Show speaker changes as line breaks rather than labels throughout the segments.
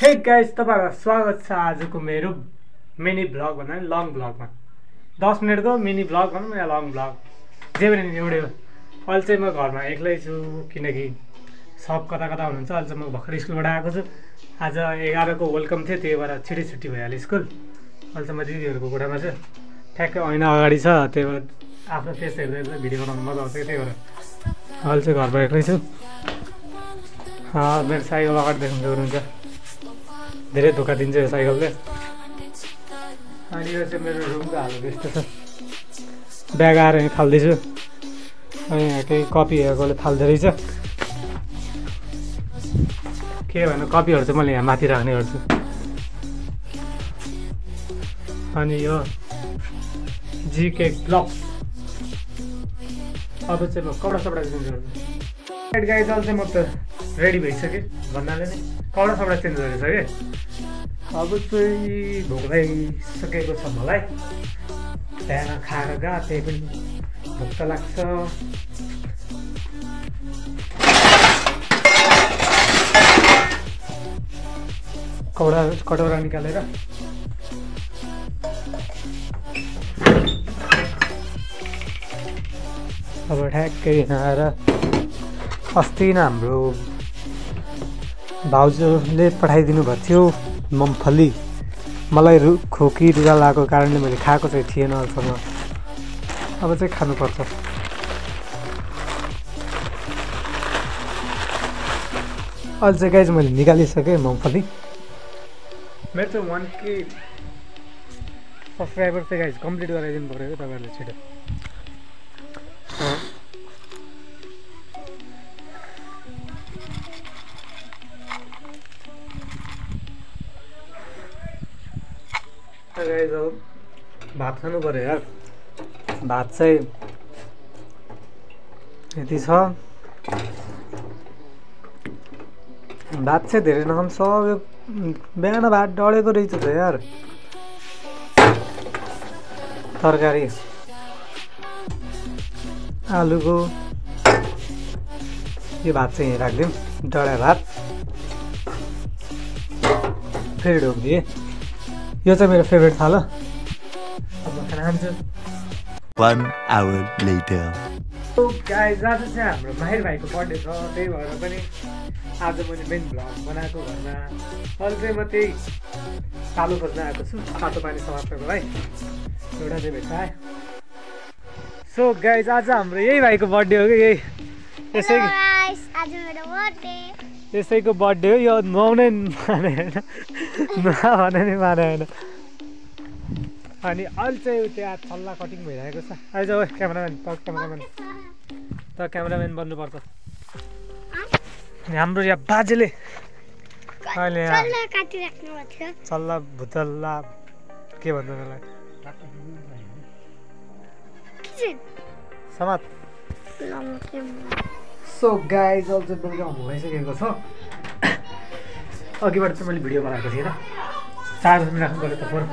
Hey guys तपाईहरुलाई स्वागत छ आजको मेरो मिनी ब्लग भन्दा नि लङ ब्लगमा 10 मिनेटको मिनी ब्लग भनौँ या लङ ब्लग जे पनि एउटै हो। अहिले चाहिँ म घरमा एक्लै छु किनकि सब कता कता हुनुहुन्छ। अहिले चाहिँ म भर्खर स्कुलबाट आएको छु। आज 11 को वेलकम थियो, त्यही भएर छिटै छुट्टी भइहाल्यो स्कुल। अहिले चाहिँ म दिदीहरूको कोठामा छु, ठ्याक्कै ऐना अगाडि छ, त्यही भएर आफ्नो फेस हेर्दै भिडियो बनाउनु मजा आउँछ। त्यही भएर अहिले चाहिँ घरमा एक्लै छु। मेरो साइकल अगाडि देख्नु सक्नुहुन्छ, धेरै धोका दिन्छ यो साइकलले। अनि यो चाहिँ मेरो रुमको हाल त्यस्तो छ। ब्याग आएर यहाँ फाल्दैछु, अनि यहाँ केही कपी हेरेकोले फाल्दो रहेछ। के भन्नु, कपीहरू चाहिँ मैले यहाँ माथि राख्ने गर्छु। अनि यो जीके ग्लब्स। अब चाहिँ म कपडा सपडा चेन्ज गर्छु। गाइज अहिले चाहिँ म त रेडी भइसकेँ भन्नाले नै कपडा सपडा चेन्ज गरेको छ कि अब चाहिँ भोक लागिसकेको छ मलाई। बिहान खाएर गएको, त्यही पनि भोक त लाग्छ। कटौरा निकालेर अब ठ्याक्कै आएर अस्ति नै हाम्रो भाउजूले पठाइदिनु भएको थियो मुम्फली। मलाई खोकी रुगा लागेको कारणले मैले खाएको चाहिँ थिएन अहिलेसम्म। अब चाहिँ खानुपर्छ। अहिले चाहिँ गाइज मैले निकालिसकेँ मुम्फली। मेरो चाहिँ 1K सब्सक्राइबर चाहिँ गाइज कम्प्लिट गराइदिनु पऱ्यो क्या तपाईँहरूले छिटो। गाइज अब भात खानु पऱ्यो यार। भात चाहिँ यति छ। भात चाहिँ धेरै नखाऊँ, सब यो बिहान भात डढेको रहेछ त यार। तरकारी आलुको यो भात चाहिँ राखिदिउँ, डढा भात फेरि ढोक्दिए। यो चाहिँ मेरो फेभरेट थाहा ल। अब म खाना खान्छु।
1 hour later.
गाइज आज चाहिँ हाम्रो माहिर भाइको बर्थडे छ, त्यही भएर पनि आज मैले मेन भ्लग बनाएको घरमा। अहिले चाहिँ म त्यही तालु खोज्न आएको छु, तातो पानी समात्नको लागि। एउटा चाहिँ भेट्टाएँ। सो गाइज आज हाम्रो यही भाइको बर्थडे हो कि यही यसैको बर्थडे हो। यो नुहाउनै माने होइन, नुहाउने नै माने होइन। अनि अहिले चाहिँ त्यहाँ छल्ला कटिङ भइरहेको छ। आइज ओ क्यामेराम्यान, त क्यामेराम्यान बन्नुपर्छ। अनि हाम्रो यहाँ बाजेले अहिले चल्ला भुतल्ला के भन्छ त्यसलाई समात। सो गाइज अहिले चाहिँ बेलुका भइसकेको छ। अघिबाट चाहिँ मैले भिडियो बनाएको थिएन, चार्जमा राख्नु पऱ्यो त फोन।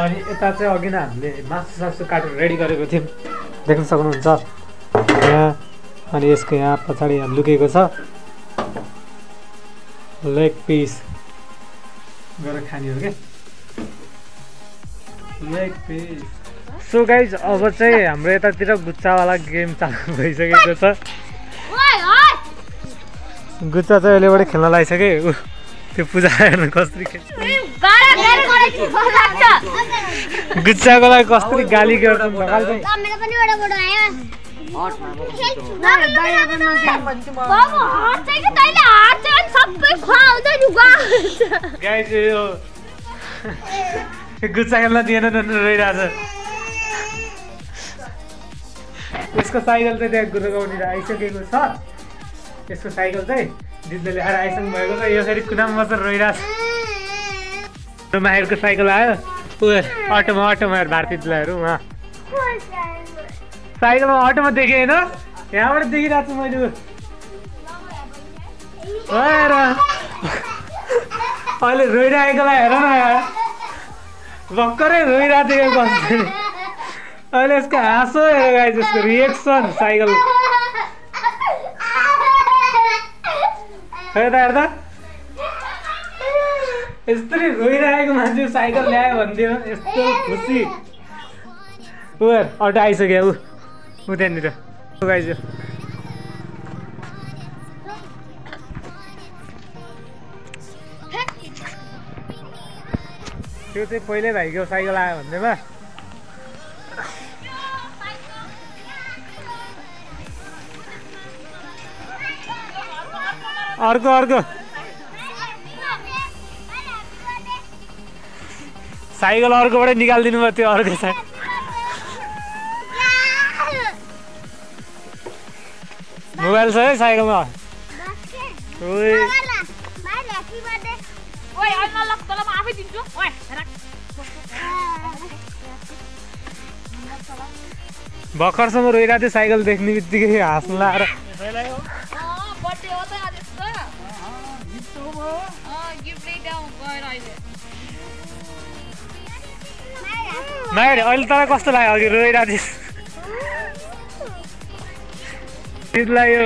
अनि यता चाहिँ अघि नै हामीले मासु काटेर रेडी गरेको थियौँ, देख्न सक्नुहुन्छ यहाँ। अनि यसको यहाँ पछाडि लुकेको छ लेग पिस गरेर खाने हो क्या, लेग पिस। सो गाइज अब चाहिँ हाम्रो यतातिर गुच्चावाला गेम चालु भइसकेको छ। गुच्चा चाहिँ अहिलेबाट खेल्न लागिसक्यो। त्यो पूजा हेर्नु कसरी खेल्छ, गुच्चाको लागि कसरी गाली गर्छ। गुच्चा खेल्न दिएन रोइरहेछ। यसको साइकल चाहिँ त्यहाँ गुरुगाउँनिर आइसकेको छ। यसको साइकल चाहिँ दिदीले ल्याएर आइसक्नु भएको छ। यो फेरि कुनामा बसेर रोइरहेछ। माहिरको साइकल आयो अटोमा भारतीयहरू उहाँ साइकलमा अटोमा देखेँ होइन, यहाँबाट देखिरहेको छु मैले। अहिले रोइरहेकोलाई हेर न, भर्खरै रोइरहेको थियो। अहिले यसको हाँसो हेर गाइस यसको रिएक्सन साइकल हेर्दा यस्तरी रोइरहेको मान्छे साइकल ल्यायो भनिदियो यस्तो खुसी ऊ अटो आइसक्यो ऊ त्यहाँनिर गाइस त्यो चाहिँ पहिल्यै भाइको साइकल आयो भन्दैमा अर्को साइकल अर्कोबाटै निकालिदिनु भयो त्यो अर्को साइड मोबाइल छ है साइकलमा भर्खरसम्म रोइरहेको थियो साइकल देख्ने बित्तिकै हाँस्नु लाएर माइर अहिले तँलाई कस्तो लाग्यो अघि रोइरहेको थिएँ यो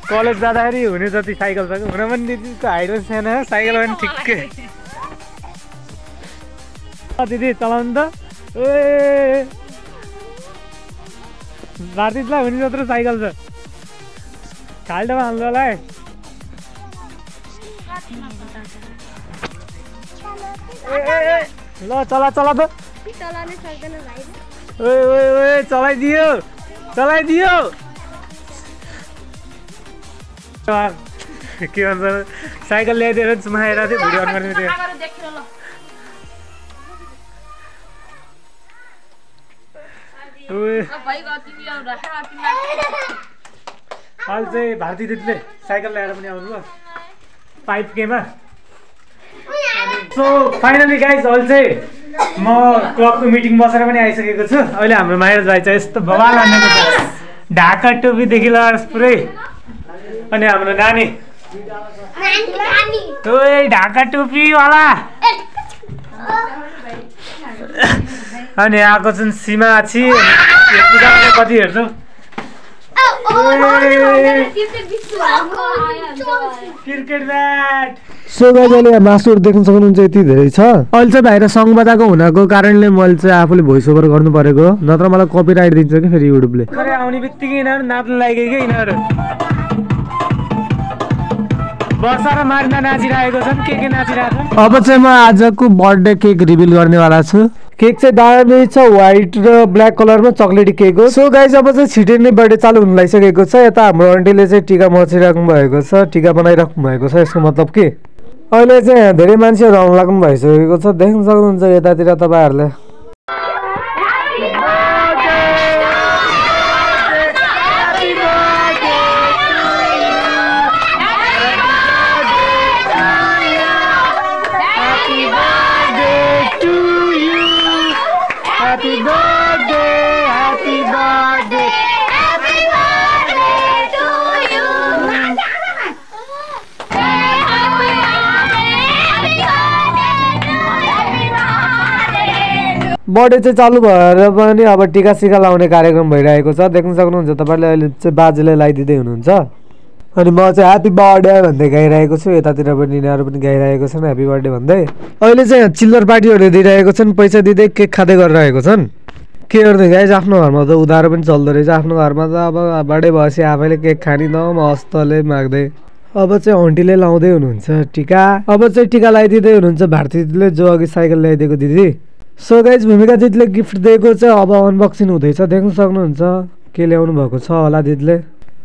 कलेज जाँदाखेरि हुने जति साइकल छ हुन पनि दिदीको हाइट पनि सानो साइकल पनि ठिक्कै दिदी चलाउनु त ए भारतीलाई हुने जत्रो साइकल छ खाल्टोमा हाल्नु होला है ल चला त चलाइदियो के भन्छ साइकल ल्याइदिएर सुमाएर थियो भिडियो अन गर्ने थियो अहिले चाहिँ भारती दिदीले साइकल ल्याएर पनि आउनुभयो 5K-मा सो फाइनली गाइज अहिले चाहिँ म क्लबको मिटिङ बसेर पनि आइसकेको छु अहिले हाम्रो माइर भाइ चाहिँ यस्तो बवाल हानेको छ ढाका टोपीदेखि लगाएर पुरै अनि हाम्रो नानी ढाका टोपीवाला अनि आएको छन् सीमा छि कति हेर्छौ क्रिकेट ब्याट सो गाइस अहिले मासुहरू देख्न सक्नुहुन्छ यति धेरै छ अहिले चाहिँ बाहिर सङ्गबादाको हुनको कारणले मैले चाहिँ आफूले भोइस ओभर गर्नु परेको नत्र मलाई कपिराइट दिन्छ कि फेरि युट्युबले आउने बित्तिकै यिनीहरू नाच्न लाग्यो कि यिनीहरू वर्षा र मारिना नाचिरहेको छन् के नाचिरहेको छ अब चाहिँ म आजको बर्थडे केक रिभिल गर्नेवाला छु केक चाहिँ दामी छ व्हाइट र ब्ल्याक कलरमा चक्लेटी केक हो सो गाइस अब चाहिँ छिटै नै बर्थडे चालु हुन लागिसकेको छ यता हाम्रो आन्टीले चाहिँ टिका मचिराख्नु भएको छ टिका बनाइराख्नु भएको छ यसको मतलब के अहिले चाहिँ धेरै मान्छेहरू आउन लाग्नु भइसकेको छ देख्न सक्नुहुन्छ यतातिर तपाईहरुले बर्थडे चाहिँ चालु भएर पनि अब टिका सिका लाउने कार्यक्रम भइरहेको छ देख्न सक्नुहुन्छ तपाईले अहिले चाहिँ बाजेले लगाइदिँदै हुनुहुन्छ अनि म चाहिँ ह्यापी बर्थडे भन्दै गाइरहेको छु यतातिर पनि यिनीहरू पनि गाइरहेको छन् ह्यापी बर्थडे भन्दै अहिले चाहिँ चिल्लर पार्टीहरू दिइरहेको छन् पैसा दिँदै केक खाँदै गरिरहेको छन् के गर्ने गाइस आफ्नो घरमा त उधारो पनि चल्दो रहेछ आफ्नो घरमा त अब बर्थडे भएपछि आफैले केक खानी न मस्तले माग्दै अब चाहिँ आन्टीले लाउँदै हुनुहुन्छ टिका अब चाहिँ टिका लगाइदिँदै हुनुहुन्छ भारती दिदीले जो अघि साइकल ल्याइदिएको दिदी सो गाइस भूमिका दिदीले गिफ्ट दिएको चाहिँ अब अनबक्सिङ हुँदैछ देख्न सक्नुहुन्छ के ल्याउनु भएको छ होला दिदीले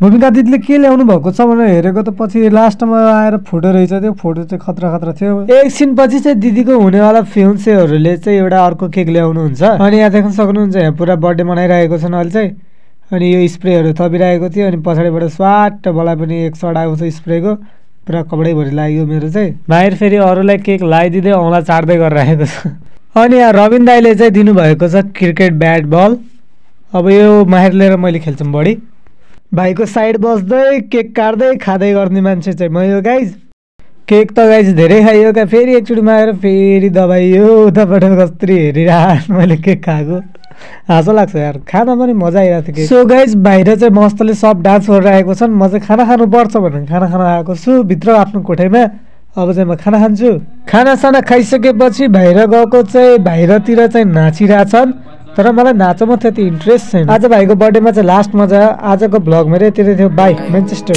भूमिका दिदीले के ल्याउनु भएको छ भनेर हेरेको त पछि लास्टमा आएर फोटो रहेछ त्यो फोटो चाहिँ खतरा थियो एकछिन पछि चाहिँ दिदीको हुनेवाला फ्युन्सेहरूले चाहिँ एउटा अर्को केक ल्याउनुहुन्छ अनि यहाँ देख्न सक्नुहुन्छ यहाँ पुरा बर्थडे मनाइरहेको छन् अहिले चाहिँ अनि यो स्प्रेहरू थपिरहेको थियो अनि पछाडिबाट स्वाट मलाई पनि एक सट आउँछ स्प्रेको पुरा कपडैभरि लाग्यो मेरो चाहिँ बाहिर फेरि अरूलाई केक लगाइदिँदै औँला चाड्दै गरिरहेको छ अनि यहाँ रविन दाईले चाहिँ दिनुभएको छ क्रिकेट ब्याट बल अब यो माहिर लिएर मैले खेल्छु बढी भाइको साइड बस्दै केक काट्दै खाँदै गर्ने मान्छे चाहिँ म यो गाइज केक त गाइज धेरै खाइयो क्या फेरि एकचोटि मागेर फेरि दबाइयो उताबाट कस्तरी हेरिरह मैले केक खाएको हाँसो लाग्छ यार खाना पनि मजा आइरहेको थियो सो गाइज बाहिर चाहिँ मस्तले सब डान्स गरेर आएको छन् म चाहिँ खाना खानुपर्छ भनेर खाना खान आएको छु भित्र आफ्नो कोठैमा अब चाहिँ म खाना खान्छु खानासाना खाइसकेपछि बाहिर गएको चाहिँ बाहिरतिर चाहिँ नाचिरहेछन् तर मलाई नाचमा त्यति इन्ट्रेस्ट छैन आज भाइको बर्थडेमा चाहिँ लास्ट मजा आजको भ्लग मेरो यति नै थियो बाई मेन्चेस्टर